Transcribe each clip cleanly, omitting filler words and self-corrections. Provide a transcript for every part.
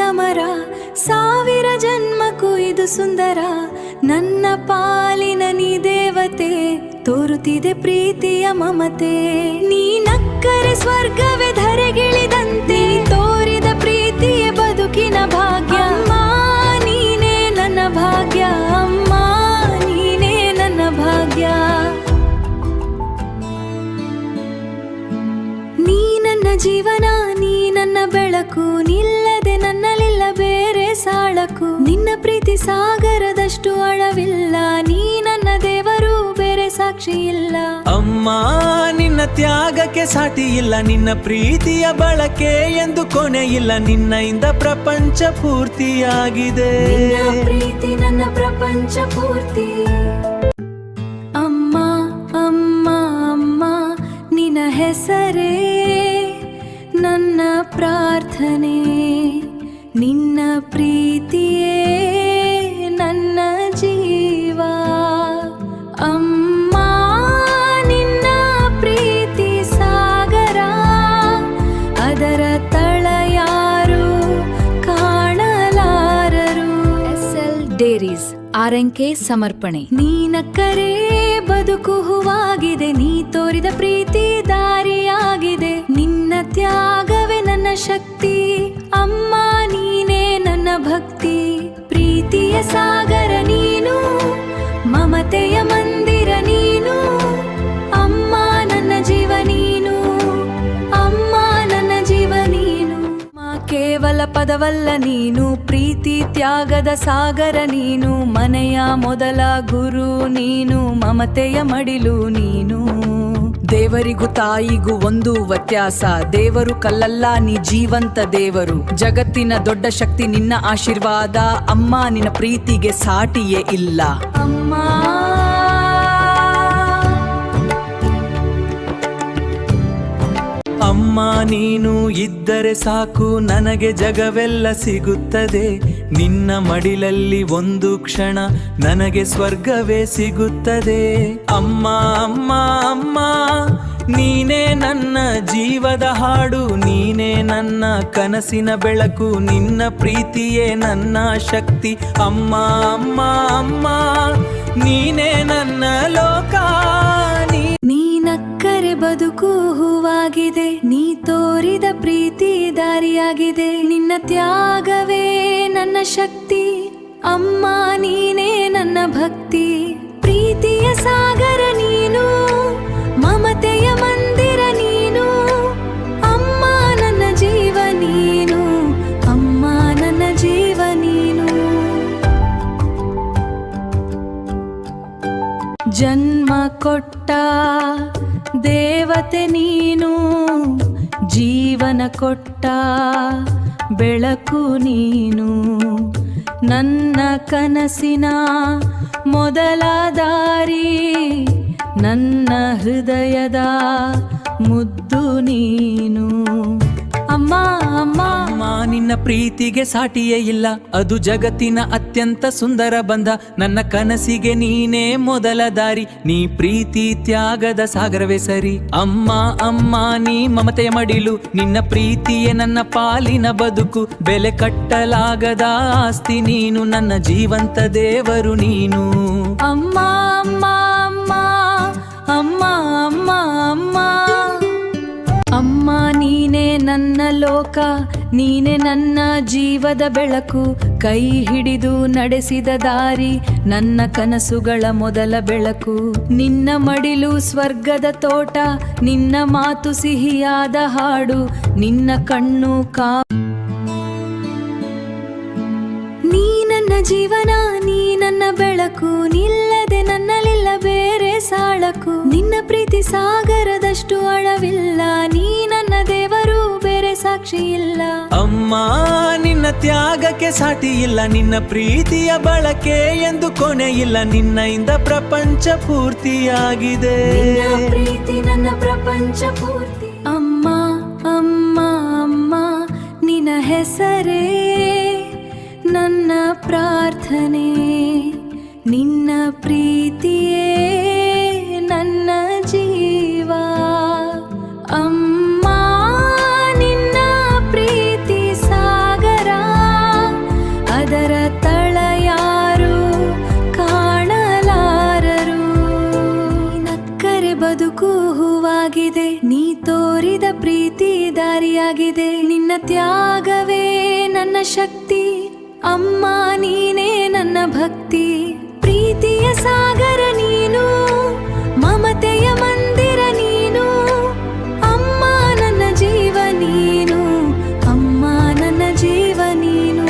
ಅಮರ, ಸಾವಿರ ಜನ್ಮಕ್ಕೂ ಇದು ಸುಂದರ. ನನ್ನ ಪಾಲಿನ ನೀ ದೇವತೆ, ತೋರುತ್ತಿದೆ ಪ್ರೀತಿಯ ಮಮತೆ. ನೀ ನಕ್ಕರೆ ಸ್ವರ್ಗವೇ ಧರೆಗಿಳಿದಂತೆ, ತೋರಿದ ಪ್ರೀತಿಯ ಬದುಕಿನ ಭಾಗ್ಯ. ಅಮ್ಮ ನೀನೇ ನನ್ನ ಭಾಗ್ಯ, ಅಮ್ಮ ನೀನೇ ನನ್ನ ಭಾಗ್ಯ. ನೀ ನನ್ನ ಜೀವನ, ನೀ ನನ್ನ ಬೆಳಕು, ನಿಲ್ಲದೆ ನನ್ನಲ್ಲಿಲ್ಲ ಬೇರೆ ಸಾಳಕು. ನಿನ್ನ ಪ್ರೀತಿ ಸಾಗರದಷ್ಟು ಆಳವಿಲ್ಲ, ನೀ ನನ್ನ ದೇವರು ಬೇರೆ ಸಾಕ್ಷಿ ಇಲ್ಲ. ಅಮ್ಮ ನಿನ್ನ ತ್ಯಾಗಕ್ಕೆ ಸಾಟಿ ಇಲ್ಲ, ನಿನ್ನ ಪ್ರೀತಿಯ ಬಳಕೆ ಎಂದು ಕೊನೆ ಇಲ್ಲ. ನಿನ್ನಿಂದ ಪ್ರಪಂಚ ಪೂರ್ತಿಯಾಗಿದೆ, ನಿನ್ನ ಪ್ರೀತಿ ನನ್ನ ಪ್ರಪಂಚ ಪೂರ್ತಿ. ಅಮ್ಮ ಅಮ್ಮ ಅಮ್ಮ ನಿನ್ನ ಹೆಸರೇ ನನ್ನ ಪ್ರಾರ್ಥನೆ, ನಿನ್ನ ಪ್ರೀತಿಯೇ ನನ್ನ ಜೀವ. ಅಮ್ಮ ನಿನ್ನ ಪ್ರೀತಿ ಸಾಗರ, ಅದರ ತಳ ಯಾರು ಕಾಣಲಾರರು. SL ಡೇರೀಸ್ ಆರ್ಎನ್ಕೆ ಸಮರ್ಪಣೆ. ನೀನಕ್ಕರೆ ಬದುಕು ಹೂವಾಗಿದೆ, ನೀ ತೋರಿದ ಪ್ರೀತಿ ದಾರಿಯಾಗಿದೆ. ನಿನ್ನ ತ್ಯಾಗವೇ ನನ್ನ ಶಕ್ತಿ, ಅಮ್ಮ ನೀನೇ ನನ್ನ ಭಕ್ತಿ. ಪ್ರೀತಿಯ ಸಾಗರ ನೀನು, ಮಮತೆಯ ಮಂದಿರ ನೀನು. ಅಮ್ಮ ನನ್ನ ಜೀವ ನೀನು, ಅಮ್ಮ ನನ್ನ ಜೀವ ನೀನು. ಕೇವಲ ಪದವಲ್ಲ ನೀನು, ಪ್ರೀತಿ ತ್ಯಾಗದ ಸಾಗರ ನೀನು. ಮನೆಯ ಮೊದಲ ಗುರು ನೀನು, ಮಮತೆಯ ಮಡಿಲು ನೀನು. ದೇವರಿಗೂ ತಾಯಿಗೂ ಒಂದು ವ್ಯತ್ಯಾಸ, ದೇವರು ಕಲ್ಲಲ್ಲ ನೀ ಜೀವಂತ ದೇವರು. ಜಗತ್ತಿನ ದೊಡ್ಡ ಶಕ್ತಿ ನಿನ್ನ ಆಶೀರ್ವಾದ, ಅಮ್ಮ ನಿನ್ನ ಪ್ರೀತಿಗೆ ಸಾಟಿಯೇ ಇಲ್ಲ. ಅಮ್ಮ ಅಮ್ಮ ನೀನು ಇದ್ದರೆ ಸಾಕು, ನನಗೆ ಜಗವೆಲ್ಲ ಸಿಗುತ್ತದೆ. ನಿನ್ನ ಮಡಿಲಲ್ಲಿ ಒಂದು ಕ್ಷಣ ನನಗೆ ಸ್ವರ್ಗವೇ ಸಿಗುತ್ತದೆ. ಅಮ್ಮ ಅಮ್ಮ ಅಮ್ಮ ನೀನೇ ನನ್ನ ಜೀವದ ಹಾಡು, ನೀನೇ ನನ್ನ ಕನಸಿನ ಬೆಳಕು. ನಿನ್ನ ಪ್ರೀತಿಯೇ ನನ್ನ ಶಕ್ತಿ, ಅಮ್ಮ ಅಮ್ಮ ಅಮ್ಮ ನೀನೇ ನನ್ನ ಲೋಕ. ನೀನಕ್ಕರೆ ಬದುಕು ಹೂವಾಗಿದೆ, ನೀ ತೋರಿದ ಪ್ರೀತಿ ದಾರಿಯಾಗಿದೆ. ನಿನ್ನ ತ್ಯಾಗವೇ ನನ್ನ ಶಕ್ತಿ, ಅಮ್ಮ ನೀನೇ ನನ್ನ ಭಕ್ತಿ. ಪ್ರೀತಿಯ ಸಾಗರ ನೀನು, ಮಮತೆಯ ಮಂದಿರ ನೀನು. ಅಮ್ಮ ನನ್ನ ಜೀವ ನೀನು, ಅಮ್ಮ ನನ್ನ ಜೀವ ನೀನು. ಜನ್ಮ ಕೊಟ್ಟ ದೇವತೆ ನೀನು, ಜೀವನ ಕೊಟ್ಟ ಬೆಳಕು ನೀನು. ನನ್ನ ಕನಸಿನ ಮೊದಲ ದಾರಿ, ನನ್ನ ಹೃದಯದ ಮುದ್ದು ನೀನು. ಅಮ್ಮ ಅಮ್ಮ ಅಮ್ಮ ನಿನ್ನ ಪ್ರೀತಿಗೆ ಸಾಟಿಯೇ ಇಲ್ಲ, ಅದು ಜಗತ್ತಿನ ಅತ್ಯಂತ ಸುಂದರ ಬಂಧ. ನನ್ನ ಕನಸಿಗೆ ನೀನೇ ಮೊದಲ ದಾರಿ, ನೀ ಪ್ರೀತಿ ತ್ಯಾಗದ ಸಾಗರವೇ ಸರಿ. ಅಮ್ಮ ಅಮ್ಮ ನೀ ಮಮತೆಯ ಮಡಿಲು, ನಿನ್ನ ಪ್ರೀತಿಯೇ ನನ್ನ ಪಾಲಿನ ಬದುಕು. ಬೆಲೆ ಕಟ್ಟಲಾಗದ ಆಸ್ತಿ ನೀನು, ನನ್ನ ಜೀವಂತ ದೇವರು ನೀನು. ಅಮ್ಮ ಅಮ್ಮ ಅಮ್ಮ ಅಮ್ಮ ಅಮ್ಮ ಅಮ್ಮ ಅಮ್ಮ ನೀನೇ ನನ್ನ ಲೋಕ, ನೀನೆ ನನ್ನ ಜೀವದ ಬೆಳಕು. ಕೈ ಹಿಡಿದು ನಡೆಸಿದ ದಾರಿ, ನನ್ನ ಕನಸುಗಳ ಮೊದಲ ಬೆಳಕು. ನಿನ್ನ ಮಡಿಲು ಸ್ವರ್ಗದ ತೋಟ, ನಿನ್ನ ಮಾತು ಸಿಹಿಯಾದ ಹಾಡು, ನಿನ್ನ ಕಣ್ಣು ನೀ ನನ್ನ ಜೀವನ, ನೀ ನನ್ನ ಬೆಳಕು. ನಿಲ್ಲದೆ ನನ್ನಲ್ಲಿಲ್ಲ ಬೇರೆ ಸಾಳಕು. ನಿನ್ನ ಪ್ರೀತಿ ಸಾಗರದಷ್ಟು ಆಳವಿಲ್ಲ, ನೀ ನನ್ನ ದೇವರು ಬೇರೆ ಸಾಕ್ಷಿ ಇಲ್ಲ. ಅಮ್ಮ ನಿನ್ನ ತ್ಯಾಗಕ್ಕೆ ಸಾಟಿ ಇಲ್ಲ, ನಿನ್ನ ಪ್ರೀತಿಯ ಬಳಕೆ ಎಂದು ಕೊನೆ ಇಲ್ಲ. ನಿನ್ನಿಂದ ಪ್ರಪಂಚ ಪೂರ್ತಿಯಾಗಿದೆ, ನಿನ್ನ ಪ್ರೀತಿ ನನ್ನ ಪ್ರಪಂಚ ಪೂರ್ತಿ. ಅಮ್ಮ ಅಮ್ಮ ಅಮ್ಮ ನಿನ್ನ ಹೆಸರೇ ನನ್ನ ಪ್ರಾರ್ಥನೆ, ನಿನ್ನ ಪ್ರೀತಿಯೇ ನನ್ನ ಜೀವ. ಅಮ್ಮ ನಿನ್ನ ಪ್ರೀತಿ ಸಾಗರ, ನನಗಿದೆ. ನಿನ್ನ ತ್ಯಾಗವೇ ನನ್ನ ಶಕ್ತಿ, ಅಮ್ಮ ನೀನೇ ನನ್ನ ಭಕ್ತಿ. ಪ್ರೀತಿಯ ಸಾಗರ ನೀನು, ಮಮತೆಯ ಮಂದಿರ ನೀನು, ಅಮ್ಮ ನನ್ನ ಜೀವ ನೀನು, ಅಮ್ಮ ನನ್ನ ಜೀವ ನೀನು.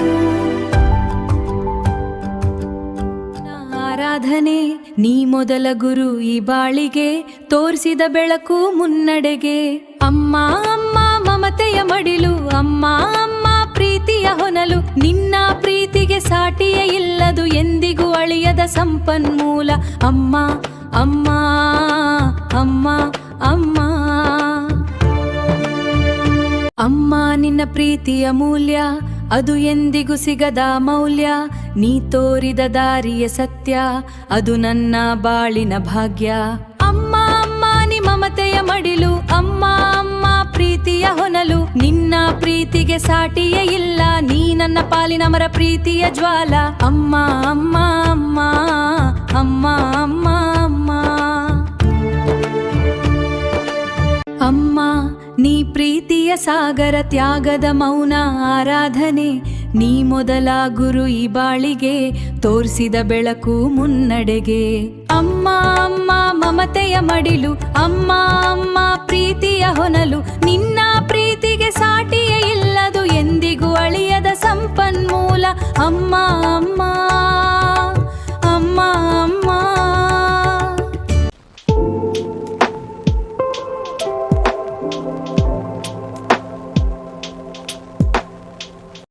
ಆರಾಧನೆ ನೀ ಮೊದಲ ಗುರು ಈ ಬಾಳಿಗೆ, ತೋರಿಸಿದ ಬೆಳಕು ಮುನ್ನಡೆಗೆ. ಅಮ್ಮ ಅಮ್ಮ ಮಮತೆಯ ಮಡಿಲು, ಅಮ್ಮ ಅಮ್ಮ ಪ್ರೀತಿಯ ಹೊನಲು. ನಿನ್ನ ಪ್ರೀತಿಗೆ ಸಾಟಿಯೇ ಇಲ್ಲದು, ಎಂದಿಗೂ ಅಳಿಯದ ಸಂಪನ್ಮೂಲ. ಅಮ್ಮ ಅಮ್ಮ ಅಮ್ಮ ಅಮ್ಮ ಅಮ್ಮ ನಿನ್ನ ಪ್ರೀತಿಯ ಮೂಲ್ಯ, ಅದು ಎಂದಿಗೂ ಸಿಗದ ಮೌಲ್ಯ. ನೀ ತೋರಿದ ದಾರಿಯ ಸತ್ಯ, ಅದು ನನ್ನ ಬಾಳಿನ ಭಾಗ್ಯ. ಅಮ್ಮ ಅಮ್ಮ ನಿ ಮಮತೆಯ ಮಡಿಲು, ಅಮ್ಮ ಅಮ್ಮ ಪ್ರೀತಿಯ ಹೊನಲು. ನಿನ್ನ ಪ್ರೀತಿಗೆ ಸಾಟಿಯೇ ಇಲ್ಲ, ನೀ ನನ್ನ ಪಾಲಿನಮರ ಪ್ರೀತಿಯ ಜ್ವಾಲ. ಅಮ್ಮ ಅಮ್ಮ ಅಮ್ಮ ಅಮ್ಮ ಅಮ್ಮ ಅಮ್ಮ ಅಮ್ಮ ನೀ ಪ್ರೀತಿಯ ಸಾಗರ, ತ್ಯಾಗದ ಮೌನ ಆರಾಧನೆ. ನೀ ಮೊದಲ ಗುರು ಈ ಬಾಳಿಗೆ, ತೋರಿಸಿದ ಬೆಳಕು ಮುನ್ನಡೆಗೆ. ಅಮ್ಮ ಅಮ್ಮ ಮಮತೆಯ ಮಡಿಲು, ಅಮ್ಮ ಅಮ್ಮ ಪ್ರೀತಿಯ ಹೊನಲು. ನಿನ್ನ ಪ್ರೀತಿಗೆ ಸಾಟಿಯೇ ಇಲ್ಲದು, ಎಂದಿಗೂ ಅಳಿಯದ ಸಂಪನ್ಮೂಲ. ಅಮ್ಮ ಅಮ್ಮ ಅಮ್ಮ ಅಮ್ಮ